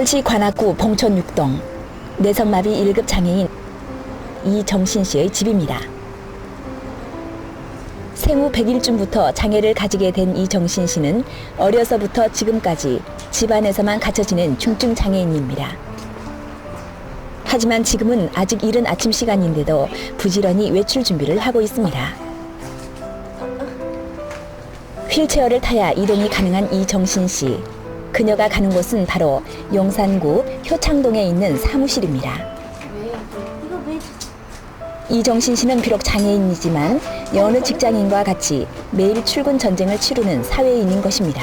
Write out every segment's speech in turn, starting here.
서울시 관악구 봉천 6동 뇌성마비 1급 장애인 이정신 씨의 집입니다. 생후 100일쯤부터 장애를 가지게 된 이정신 씨는 어려서부터 지금까지 집안에서만 갇혀 지낸 중증 장애인입니다. 하지만 지금은 아직 이른 아침 시간인데도 부지런히 외출 준비를 하고 있습니다. 휠체어를 타야 이동이 가능한 이정신 씨. 그녀가 가는 곳은 바로 용산구 효창동에 있는 사무실입니다. 이정신 씨는 비록 장애인이지만 여느 직장인과 같이 매일 출근 전쟁을 치르는 사회인인 것입니다.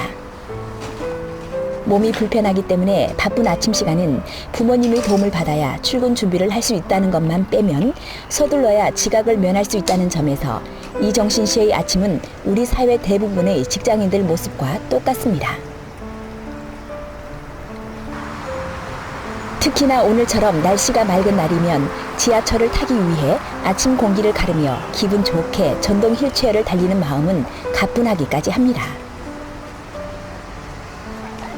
몸이 불편하기 때문에 바쁜 아침 시간은 부모님의 도움을 받아야 출근 준비를 할 수 있다는 것만 빼면 서둘러야 지각을 면할 수 있다는 점에서 이정신 씨의 아침은 우리 사회 대부분의 직장인들 모습과 똑같습니다. 특히나 오늘처럼 날씨가 맑은 날이면 지하철을 타기 위해 아침 공기를 가르며 기분 좋게 전동 휠체어를 달리는 마음은 가뿐하기까지 합니다.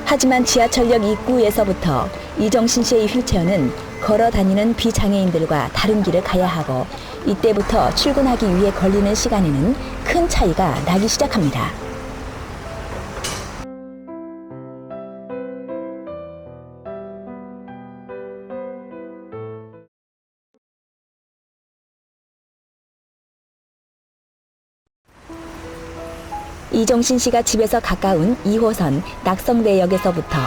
하지만 지하철역 입구에서부터 이정신 씨의 휠체어는 걸어 다니는 비장애인들과 다른 길을 가야 하고 이때부터 출근하기 위해 걸리는 시간에는 큰 차이가 나기 시작합니다. 이정신 씨가 집에서 가까운 2호선 낙성대역에서부터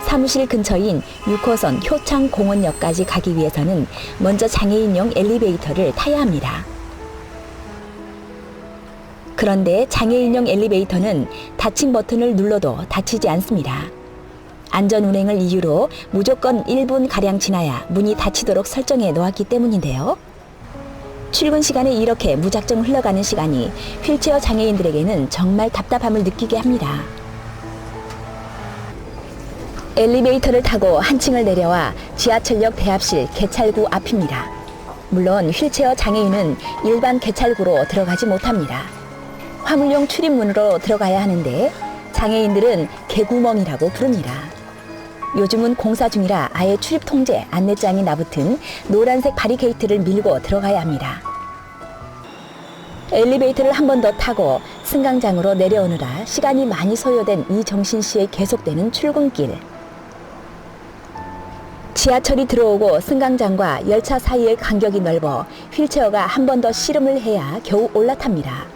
사무실 근처인 6호선 효창공원역까지 가기 위해서는 먼저 장애인용 엘리베이터를 타야 합니다. 그런데 장애인용 엘리베이터는 닫힘 버튼을 눌러도 닫히지 않습니다. 안전운행을 이유로 무조건 1분가량 지나야 문이 닫히도록 설정해 놓았기 때문인데요. 출근 시간에 이렇게 무작정 흘러가는 시간이 휠체어 장애인들에게는 정말 답답함을 느끼게 합니다. 엘리베이터를 타고 한 층을 내려와 지하철역 대합실 개찰구 앞입니다. 물론 휠체어 장애인은 일반 개찰구로 들어가지 못합니다. 화물용 출입문으로 들어가야 하는데 장애인들은 개구멍이라고 부릅니다. 요즘은 공사 중이라 아예 출입 통제 안내장이 나붙은 노란색 바리케이트를 밀고 들어가야 합니다. 엘리베이터를 한 번 더 타고 승강장으로 내려오느라 시간이 많이 소요된 이정신 씨의 계속되는 출근길. 지하철이 들어오고 승강장과 열차 사이의 간격이 넓어 휠체어가 한 번 더 씨름을 해야 겨우 올라탑니다.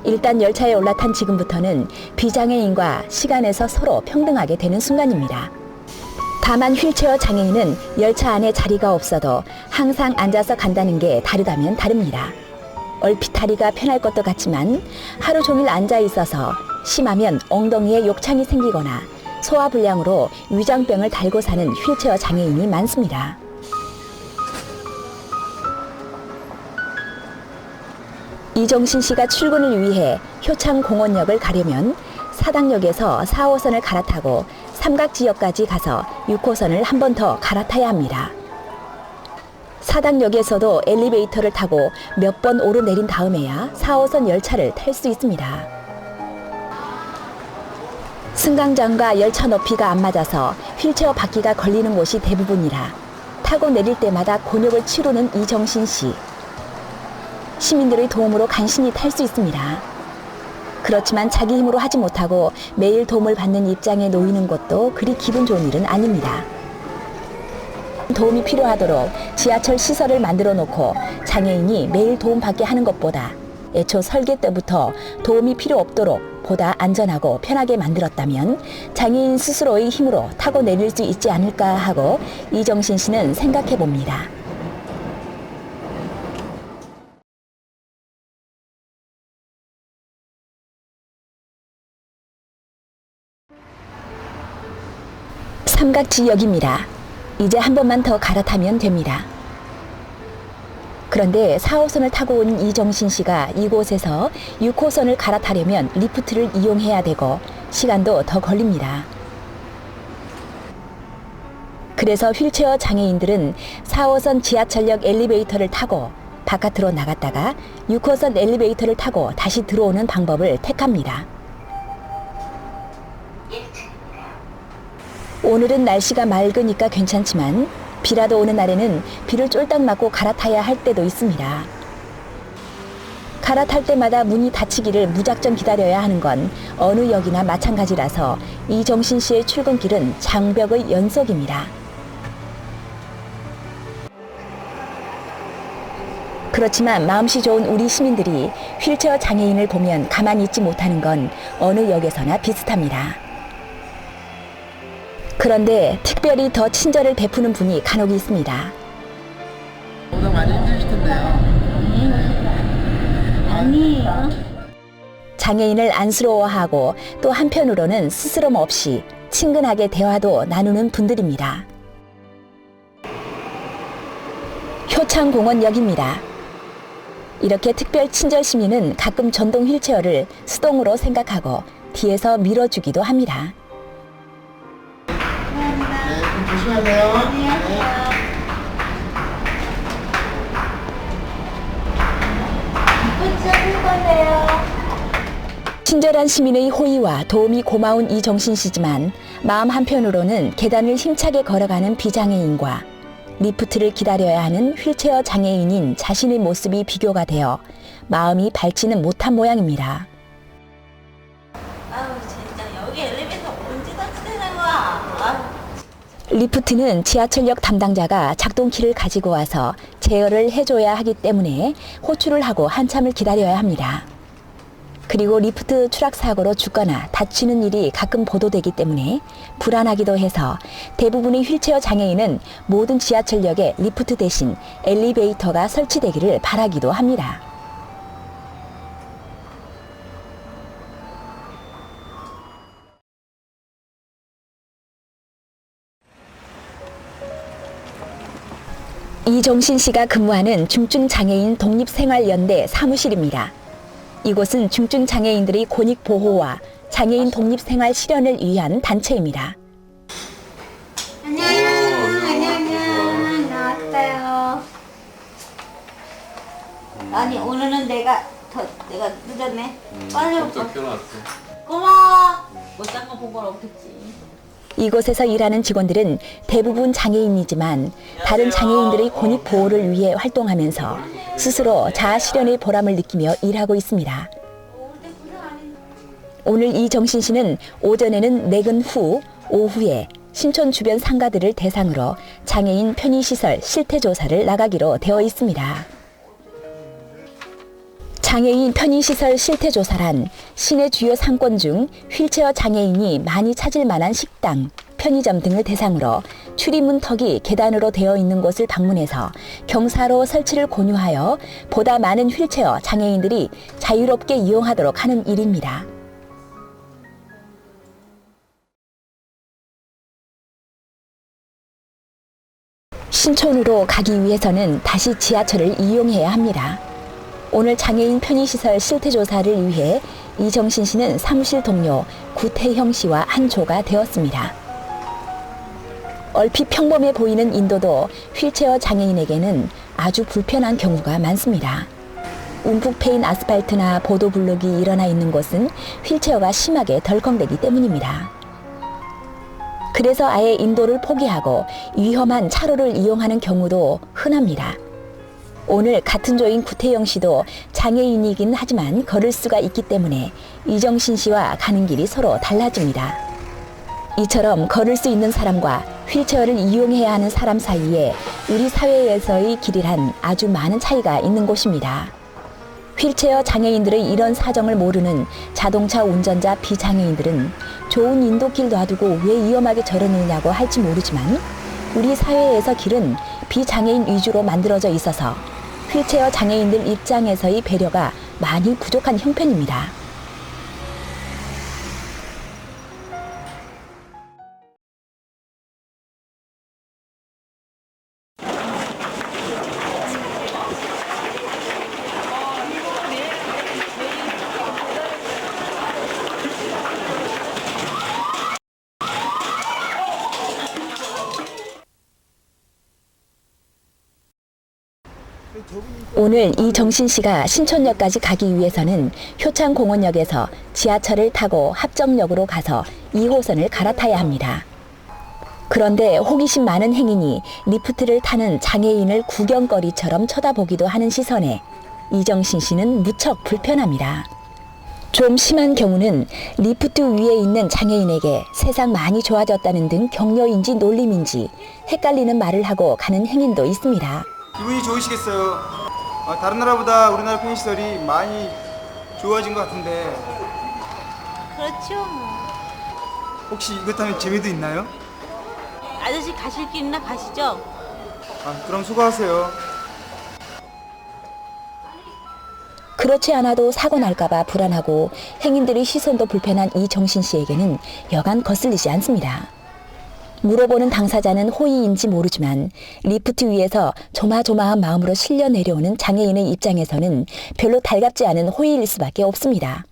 일단 열차에 올라탄 지금부터는 비장애인과 시간에서 서로 평등하게 되는 순간입니다. 다만 휠체어 장애인은 열차 안에 자리가 없어도 항상 앉아서 간다는 게 다르다면 다릅니다. 얼핏 다리가 편할 것도 같지만 하루 종일 앉아 있어서 심하면 엉덩이에 욕창이 생기거나 소화불량으로 위장병을 달고 사는 휠체어 장애인이 많습니다. 이정신 씨가 출근을 위해 효창공원역을 가려면 사당역에서 4호선을 갈아타고 삼각지역까지 가서 6호선을 한 번 더 갈아타야 합니다. 사당역에서도 엘리베이터를 타고 몇 번 오르내린 다음에야 4호선 열차를 탈 수 있습니다. 승강장과 열차 높이가 안 맞아서 휠체어 바퀴가 걸리는 곳이 대부분이라 타고 내릴 때마다 곤욕을 치르는 이정신 씨. 시민들의 도움으로 간신히 탈 수 있습니다. 그렇지만 자기 힘으로 하지 못하고 매일 도움을 받는 입장에 놓이는 것도 그리 기분 좋은 일은 아닙니다. 도움이 필요하도록 지하철 시설을 만들어 놓고 장애인이 매일 도움받게 하는 것보다 애초 설계 때부터 도움이 필요 없도록 보다 안전하고 편하게 만들었다면 장애인 스스로의 힘으로 타고 내릴 수 있지 않을까 하고 이정신 씨는 생각해 봅니다. 삼각지역입니다. 이제 한 번만 더 갈아타면 됩니다. 그런데 4호선을 타고 온 이정신 씨가 이곳에서 6호선을 갈아타려면 리프트를 이용해야 되고 시간도 더 걸립니다. 그래서 휠체어 장애인들은 4호선 지하철역 엘리베이터를 타고 바깥으로 나갔다가 6호선 엘리베이터를 타고 다시 들어오는 방법을 택합니다. 오늘은 날씨가 맑으니까 괜찮지만 비라도 오는 날에는 비를 쫄딱 맞고 갈아타야 할 때도 있습니다. 갈아탈 때마다 문이 닫히기를 무작정 기다려야 하는 건 어느 역이나 마찬가지라서 이정신 씨의 출근길은 장벽의 연속입니다. 그렇지만 마음씨 좋은 우리 시민들이 휠체어 장애인을 보면 가만히 있지 못하는 건 어느 역에서나 비슷합니다. 그런데 특별히 더 친절을 베푸는 분이 간혹 있습니다. 보다 많이 힘드실 텐데요. 아니에요. 장애인을 안쓰러워하고 또 한편으로는 스스럼 없이 친근하게 대화도 나누는 분들입니다. 효창공원역입니다. 이렇게 특별 친절 시민은 가끔 전동 휠체어를 수동으로 생각하고 뒤에서 밀어주기도 합니다. 네, 좀 조심하세요. 친절한 시민의 호의와 도움이 고마운 이정신 씨지만 마음 한편으로는 계단을 힘차게 걸어가는 비장애인과 리프트를 기다려야 하는 휠체어 장애인인 자신의 모습이 비교가 되어 마음이 밝지는 못한 모양입니다. 아우 진짜 여기 엘리베이터 언제 닫히는 거야? 리프트는 지하철역 담당자가 작동키를 가지고 와서 제어를 해줘야 하기 때문에 호출을 하고 한참을 기다려야 합니다. 그리고 리프트 추락 사고로 죽거나 다치는 일이 가끔 보도되기 때문에 불안하기도 해서 대부분의 휠체어 장애인은 모든 지하철역에 리프트 대신 엘리베이터가 설치되기를 바라기도 합니다. 이정신 씨가 근무하는 중증장애인 독립생활연대 사무실입니다. 이곳은 중증장애인들의 권익보호와 장애인 독립생활 실현을 위한 단체입니다. 안녕. 나왔어요. 아니 오늘은 내가 늦었네. 빨리 오빠. 고마워. 못 잠깐 본 건 없겠지. 이곳에서 일하는 직원들은 대부분 장애인이지만 다른 장애인들의 권익보호를 위해 활동하면서 스스로 자아실현의 보람을 느끼며 일하고 있습니다. 오늘 이정신 씨는 오전에는 내근 후, 오후에 신촌 주변 상가들을 대상으로 장애인 편의시설 실태조사를 나가기로 되어 있습니다. 장애인 편의시설 실태조사란 시내 주요 상권 중 휠체어 장애인이 많이 찾을 만한 식당, 편의점 등을 대상으로 출입문 턱이 계단으로 되어 있는 곳을 방문해서 경사로 설치를 권유하여 보다 많은 휠체어 장애인들이 자유롭게 이용하도록 하는 일입니다. 신촌으로 가기 위해서는 다시 지하철을 이용해야 합니다. 오늘 장애인 편의시설 실태조사를 위해 이정신 씨는 사무실 동료 구태형 씨와 한 조가 되었습니다. 얼핏 평범해 보이는 인도도 휠체어 장애인에게는 아주 불편한 경우가 많습니다. 움푹 패인 아스팔트나 보도블록이 일어나 있는 곳은 휠체어가 심하게 덜컹대기 때문입니다. 그래서 아예 인도를 포기하고 위험한 차로를 이용하는 경우도 흔합니다. 오늘 같은 조인 구태영 씨도 장애인이긴 하지만 걸을 수가 있기 때문에 이정신 씨와 가는 길이 서로 달라집니다. 이처럼 걸을 수 있는 사람과 휠체어를 이용해야 하는 사람 사이에 우리 사회에서의 길이란 아주 많은 차이가 있는 곳입니다. 휠체어 장애인들의 이런 사정을 모르는 자동차 운전자 비장애인들은 좋은 인도길 놔두고 왜 위험하게 저러느냐고 할지 모르지만 우리 사회에서 길은 비장애인 위주로 만들어져 있어서 휠체어 장애인들 입장에서의 배려가 많이 부족한 형편입니다. 오늘 이정신 씨가 신촌역까지 가기 위해서는 효창공원역에서 지하철을 타고 합정역으로 가서 2호선을 갈아타야 합니다. 그런데 호기심 많은 행인이 리프트를 타는 장애인을 구경거리처럼 쳐다보기도 하는 시선에 이정신 씨는 무척 불편합니다. 좀 심한 경우는 리프트 위에 있는 장애인에게 세상 많이 좋아졌다는 등 격려인지 놀림인지 헷갈리는 말을 하고 가는 행인도 있습니다. 기분이 좋으시겠어요. 다른 나라보다 우리나라 편의시설이 많이 좋아진 것 같은데 그렇죠 뭐. 혹시 이것 타면 재미도 있나요? 아저씨 가실 길 있나 가시죠. 그럼 수고하세요. 그렇지 않아도 사고 날까봐 불안하고 행인들의 시선도 불편한 이정신 씨에게는 여간 거슬리지 않습니다. 물어보는 당사자는 호의인지 모르지만 리프트 위에서 조마조마한 마음으로 실려 내려오는 장애인의 입장에서는 별로 달갑지 않은 호의일 수밖에 없습니다.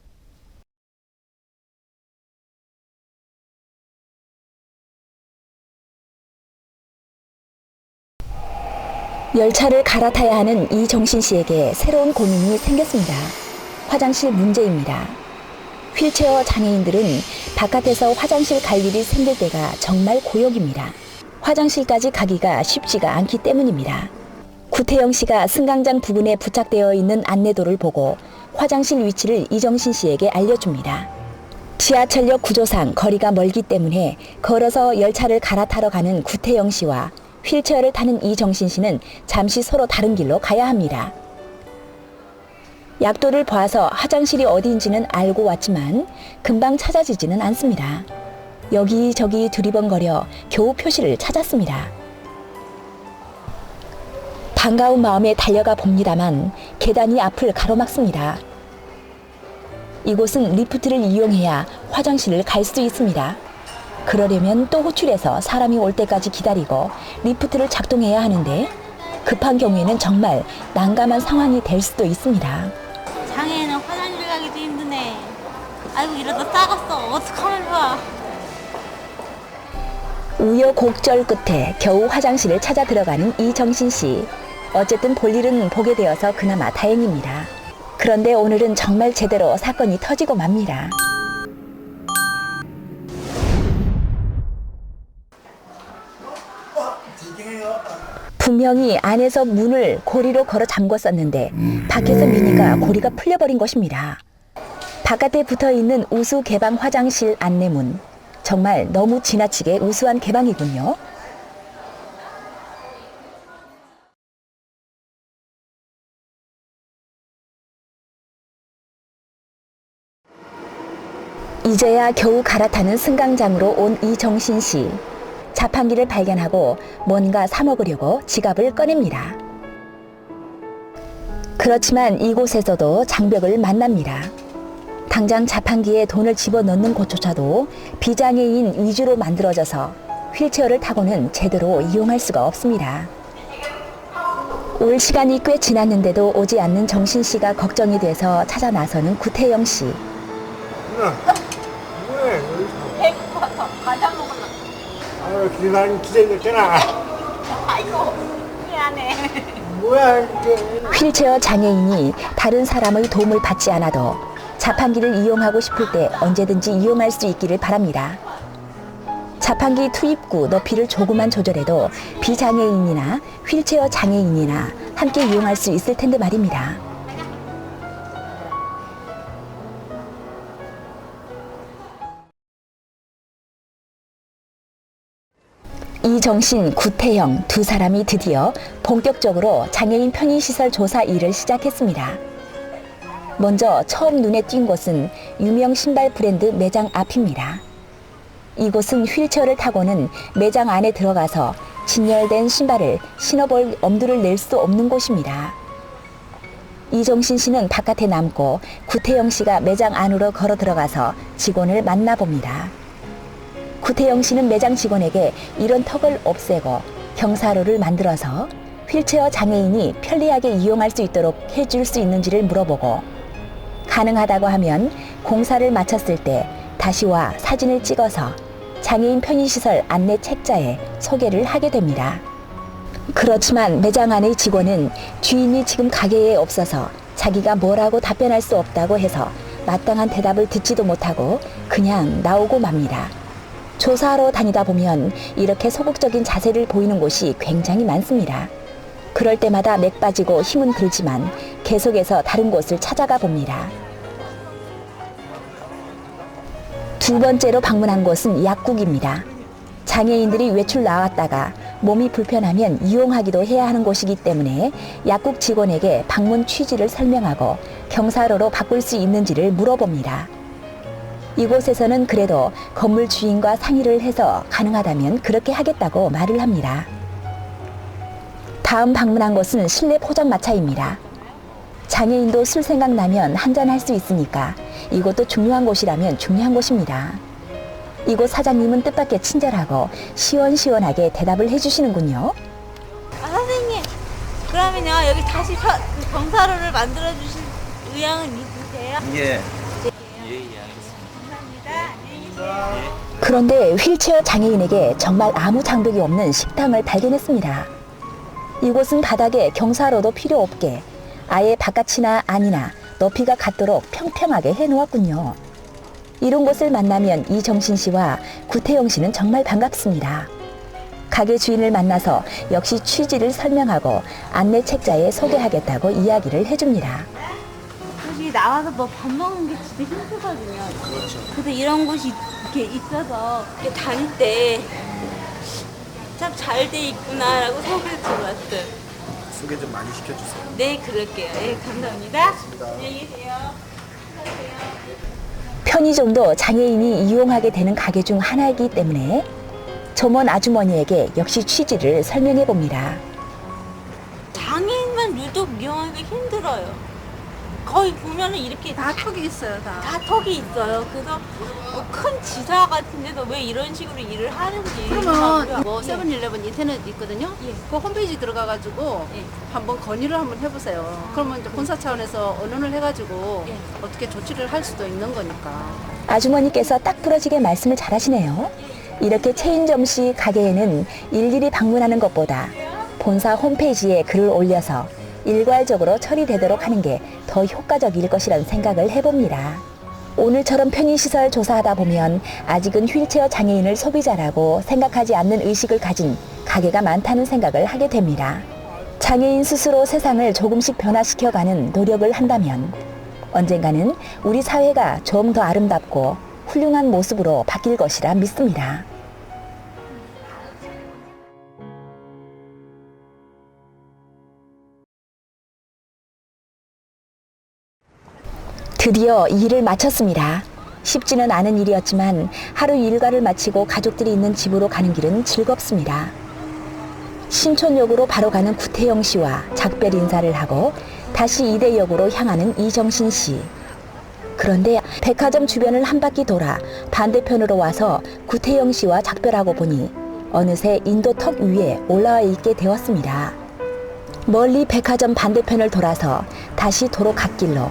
열차를 갈아타야 하는 이정신 씨에게 새로운 고민이 생겼습니다. 화장실 문제입니다. 휠체어 장애인들은 바깥에서 화장실 갈 일이 생길 때가 정말 고역입니다. 화장실까지 가기가 쉽지가 않기 때문입니다. 구태영 씨가 승강장 부근에 부착되어 있는 안내도를 보고 화장실 위치를 이정신 씨에게 알려줍니다. 지하철역 구조상 거리가 멀기 때문에 걸어서 열차를 갈아타러 가는 구태영 씨와 휠체어를 타는 이정신 씨는 잠시 서로 다른 길로 가야 합니다. 약도를 봐서 화장실이 어디인지는 알고 왔지만 금방 찾아지지는 않습니다. 여기저기 두리번거려 겨우 표시를 찾았습니다. 반가운 마음에 달려가 봅니다만 계단이 앞을 가로막습니다. 이곳은 리프트를 이용해야 화장실을 갈 수 있습니다. 그러려면 또 호출해서 사람이 올 때까지 기다리고 리프트를 작동해야 하는데 급한 경우에는 정말 난감한 상황이 될 수도 있습니다. 장애인은 화장실 가기도 힘드네. 아이고 이러다 싸갔어. 어떡하면 좋아. 우여곡절 끝에 겨우 화장실을 찾아 들어가는 이정신 씨. 어쨌든 볼일은 보게 되어서 그나마 다행입니다. 그런데 오늘은 정말 제대로 사건이 터지고 맙니다. 분명히 안에서 문을 고리로 걸어 잠궜었는데 밖에서 미니가 고리가 풀려버린 것입니다. 바깥에 붙어있는 우수 개방 화장실 안내문. 정말 너무 지나치게 우수한 개방이군요. 이제야 겨우 갈아타는 승강장으로 온 이정신 씨. 자판기를 발견하고 뭔가 사 먹으려고 지갑을 꺼냅니다. 그렇지만 이곳에서도 장벽을 만납니다. 당장 자판기에 돈을 집어넣는 곳조차도 비장애인 위주로 만들어져서 휠체어를 타고는 제대로 이용할 수가 없습니다. 올 시간이 꽤 지났는데도 오지 않는 정신 씨가 걱정이 돼서 찾아 나서는 구태영 씨. 배고파서 과자 먹으려고. 기다리는 기다렸잖아. 아이고 미안해. 뭐야 이게. 휠체어 장애인이 다른 사람의 도움을 받지 않아도 자판기를 이용하고 싶을 때 언제든지 이용할 수 있기를 바랍니다. 자판기 투입구 높이를 조금만 조절해도 비장애인이나 휠체어 장애인이나 함께 이용할 수 있을 텐데 말입니다. 이정신, 구태영 두 사람이 드디어 본격적으로 장애인 편의시설 조사 일을 시작했습니다. 먼저 처음 눈에 띈 곳은 유명 신발 브랜드 매장 앞입니다. 이곳은 휠체어를 타고는 매장 안에 들어가서 진열된 신발을 신어볼 엄두를 낼 수 없는 곳입니다. 이정신 씨는 바깥에 남고 구태영 씨가 매장 안으로 걸어 들어가서 직원을 만나봅니다. 구태영 씨는 매장 직원에게 이런 턱을 없애고 경사로를 만들어서 휠체어 장애인이 편리하게 이용할 수 있도록 해줄 수 있는지를 물어보고 가능하다고 하면 공사를 마쳤을 때 다시 와 사진을 찍어서 장애인 편의시설 안내 책자에 소개를 하게 됩니다. 그렇지만 매장 안의 직원은 주인이 지금 가게에 없어서 자기가 뭐라고 답변할 수 없다고 해서 마땅한 대답을 듣지도 못하고 그냥 나오고 맙니다. 조사하러 다니다 보면 이렇게 소극적인 자세를 보이는 곳이 굉장히 많습니다. 그럴 때마다 맥 빠지고 힘은 들지만 계속해서 다른 곳을 찾아가 봅니다. 두 번째로 방문한 곳은 약국입니다. 장애인들이 외출 나왔다가 몸이 불편하면 이용하기도 해야 하는 곳이기 때문에 약국 직원에게 방문 취지를 설명하고 경사로로 바꿀 수 있는지를 물어봅니다. 이곳에서는 그래도 건물 주인과 상의를 해서 가능하다면 그렇게 하겠다고 말을 합니다. 다음 방문한 곳은 실내 포장마차입니다. 장애인도 술 생각나면 한잔할 수 있으니까 이곳도 중요한 곳이라면 중요한 곳입니다. 이곳 사장님은 뜻밖의 친절하고 시원시원하게 대답을 해주시는군요. 아, 선생님, 그러면요 여기 다시 경사로를 만들어 주실 의향은 있으세요? 예. 그런데 휠체어 장애인에게 정말 아무 장벽이 없는 식당을 발견했습니다. 이곳은 바닥에 경사로도 필요 없게 아예 바깥이나 안이나 높이가 같도록 평평하게 해놓았군요. 이런 곳을 만나면 이정신 씨와 구태영 씨는 정말 반갑습니다. 가게 주인을 만나서 역시 취지를 설명하고 안내 책자에 소개하겠다고 이야기를 해줍니다. 여기 나와서 뭐 밥 먹는 게 진짜 힘들거든요. 그렇죠. 그래서 이런 곳이 이렇게 있어서 이렇게 다닐 때 참 잘 돼 있구나라고 소개를 들어왔어요. 소개 좀 많이 시켜주세요. 네, 그럴게요. 예, 감사합니다. 안녕히 계세요. 편의점도 장애인이 이용하게 되는 가게 중 하나이기 때문에 점원 아주머니에게 역시 취지를 설명해 봅니다. 장애인만 유독 이용하기가 힘들어요. 거의 보면은 이렇게 다 턱이 있어요, 다. 다 턱이 있어요. 그래서 뭐큰 지사 같은데도 왜 이런 식으로 일을 하는지. 그러면 뭐 예. 세븐일레븐 인터넷 있거든요. 예. 그 홈페이지 들어가가지고 예. 한번 건의를 한번 해보세요. 그러면 이제 본사 차원에서 언론을 해가지고 예. 어떻게 조치를 할 수도 있는 거니까. 아주머니께서 딱 부러지게 말씀을 잘하시네요. 이렇게 체인점 씨 가게에는 일일이 방문하는 것보다 본사 홈페이지에 글을 올려서 일괄적으로 처리되도록 하는 게 더 효과적일 것이라는 생각을 해봅니다. 오늘처럼 편의시설 조사하다 보면 아직은 휠체어 장애인을 소비자라고 생각하지 않는 의식을 가진 가게가 많다는 생각을 하게 됩니다. 장애인 스스로 세상을 조금씩 변화시켜가는 노력을 한다면 언젠가는 우리 사회가 좀 더 아름답고 훌륭한 모습으로 바뀔 것이라 믿습니다. 드디어 일을 마쳤습니다. 쉽지는 않은 일이었지만 하루 일과를 마치고 가족들이 있는 집으로 가는 길은 즐겁습니다. 신촌역으로 바로 가는 구태영 씨와 작별 인사를 하고 다시 이대역으로 향하는 이정신 씨. 그런데 백화점 주변을 한 바퀴 돌아 반대편으로 와서 구태영 씨와 작별하고 보니 어느새 인도턱 위에 올라와 있게 되었습니다. 멀리 백화점 반대편을 돌아서 다시 도로 갓길로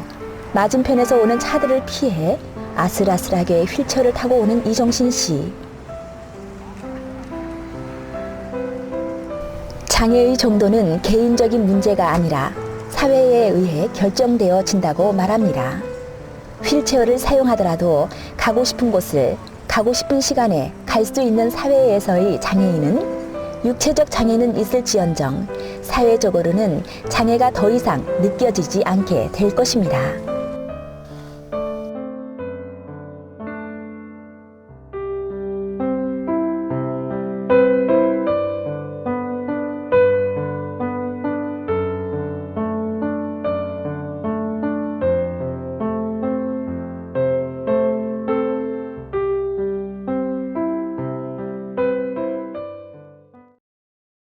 맞은편에서 오는 차들을 피해 아슬아슬하게 휠체어를 타고 오는 이정신 씨. 장애의 정도는 개인적인 문제가 아니라 사회에 의해 결정되어진다고 말합니다. 휠체어를 사용하더라도 가고 싶은 곳을 가고 싶은 시간에 갈 수 있는 사회에서의 장애인은 육체적 장애는 있을지언정 사회적으로는 장애가 더 이상 느껴지지 않게 될 것입니다.